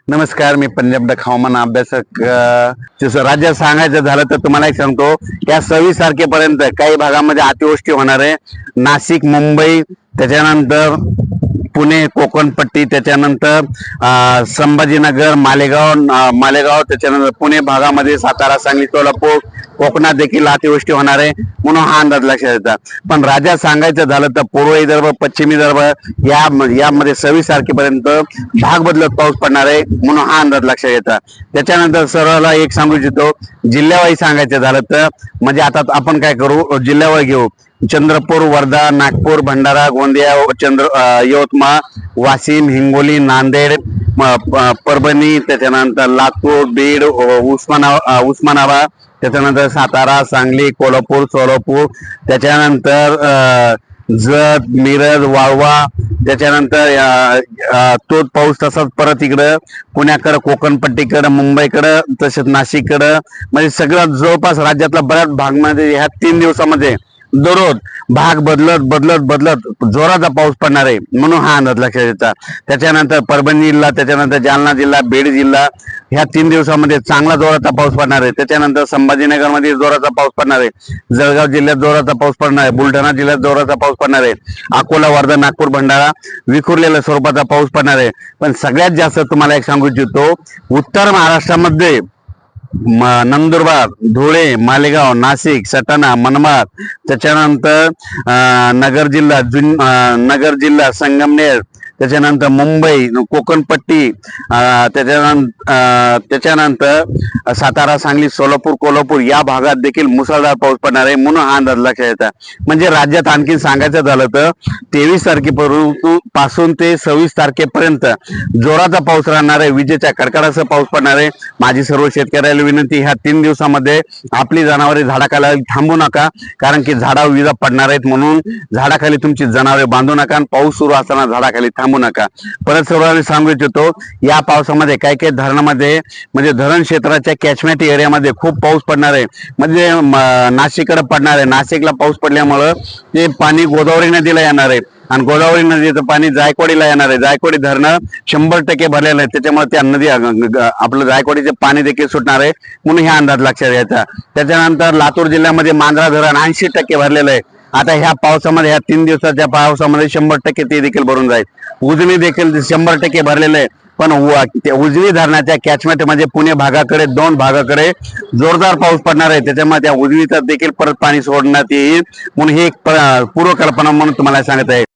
नमस्कार, मी पंजाब डक हवामान अभ्यासक. राज्यात सांगायचं झालं तर तुम्हाला एक सांगतो, या 26 तारखेपर्यंत काही भागामध्ये अतिवृष्टी होणार आहे. नाशिक, मुंबई, त्याच्यानंतर पुणे, कोकण पट्टी, त्याच्यानंतर संभाजीनगर, मालेगाव, त्याच्यानंतर पुणे भागामध्ये सातारा, सांगली, सोलापूर, कोकणात देखील अतिवृष्टी होणार आहे म्हणून हा अंदाज लक्षात येतात. पण राज्यात सांगायचं झालं तर पूर्व विदर्भ, पश्चिम विदर्भ यामध्ये 26 तारखेपर्यंत भाग बदलत पाऊस पडणार आहे म्हणून हा अंदाज लक्षात येतात. त्याच्यानंतर सर्वाला एक सांगू इच्छितो, जिल्ह्यावाईज सांगायचं झालं तर म्हणजे आता आपण काय करू, जिल्ह्यावाईज घेऊ. चंद्रपूर, वर्धा, नागपूर, भंडारा, गोंदिया, यवतमाळ, वाशिम, हिंगोली, नांदेड, परभणी, त्याच्यानंतर लातूर, बीड, उस्मानाबाद, त्याच्यानंतर सातारा, सांगली, कोल्हापूर, सोलापूर, त्याच्यानंतर जत, मिरज, वाळवा, त्याच्यानंतर तोच पाऊस तसाच परत इकडं पुण्याकडं, कोकणपट्टीकडं, मुंबईकडं, तसेच नाशिककडं, म्हणजे सगळं जवळपास राज्यातला बऱ्याच भागमध्ये ह्या 3 दिवसामध्ये दररोज भाग बदलत जोराचा पाऊस पडणार आहे म्हणून हा अंदाज लक्षात येतात. त्याच्यानंतर परभणी जिल्हा, त्याच्यानंतर जालना जिल्हा, बीड जिल्हा ह्या 3 दिवसामध्ये चांगला जोराचा पाऊस पडणार आहे. त्याच्यानंतर संभाजीनगर मध्ये जोराचा पाऊस पडणार आहे, जळगाव जिल्ह्यात जोराचा पाऊस पडणार आहे, बुलढाणा जिल्ह्यात जोराचा पाऊस पडणार आहे, अकोला, वर्धा, नागपूर, भंडारा विखुरलेल्या स्वरूपाचा पाऊस पडणार आहे. पण सगळ्यात जास्त तुम्हाला एक सांगू इच्छितो, उत्तर महाराष्ट्रामध्ये नंदुरबार, धुळे, मालेगाव, नाशिक, सटाणा, मनमाड, त्याच्यानंतर नगर जिल्हा, संगमनेर, त्याच्यानंतर मुंबई, कोकणपट्टी, त्याच्यानंतर सातारा, सांगली, सोलापूर, कोल्हापूर या भागात देखील मुसळधार पाऊस पडणार आहे म्हणून हा अंदाज लक्षात येतात. म्हणजे राज्यात आणखी सांगायचं झालं तर 23 तारखेपासून ते 26 तारखेपर्यंत जोराचा पाऊस राहणार आहे, विजेच्या कडकडासह पाऊस पडणार आहे. माझी सर्व शेतकऱ्याला विनंती, ह्या 3 दिवसामध्ये आपली जनावरे झाडाखाली थांबू नका, कारण की झाडावर विजा पडणार आहेत म्हणून झाडाखाली तुमची जनावरे बांधू नका आणि पाऊस सुरू असताना झाडाखाली थांबू नका. परत सर्वांनी सांगू इच्छितो, या पावसामध्ये काही धरणामध्ये म्हणजे धरण क्षेत्राच्या कॅचमेंट एरियामध्ये खूप पाऊस पडणार आहे. म्हणजे नाशिककडे पडणार आहे, नाशिकला पाऊस पडल्यामुळं ते पाणी गोदावरी नदीला येणार आहे आणि गोदावरी नदीचं पाणी जायकवाडीला येणार आहे. जायकवाडी धरणं 100% भरलेलं आहे, त्याच्यामुळे त्या नदी आपलं जायकवाडीचे पाणी देखील सुटणार आहे म्हणून हे अंदाज लक्षात घ्यायचा. त्याच्यानंतर लातूर जिल्ह्यामध्ये मांजरा धरण 80% भरलेलं आहे. आता ह्या पावसामध्ये, ह्या 3 दिवसाच्या पावसामध्ये 100% ते देखील भरून जाईल. उजनी देखील 100% भरलेलं आहे. पण उजनी धरणाच्या कॅचमेंट म्हणजे पुणे भागाकडे 2 भागाकडे जोरदार पाऊस पडणार आहे, त्याच्यामुळे त्या उजनीचं देखील परत पाणी सोडण्यात येईल म्हणून ही एक पूर्वकल्पना म्हणून तुम्हाला सांगत आहे.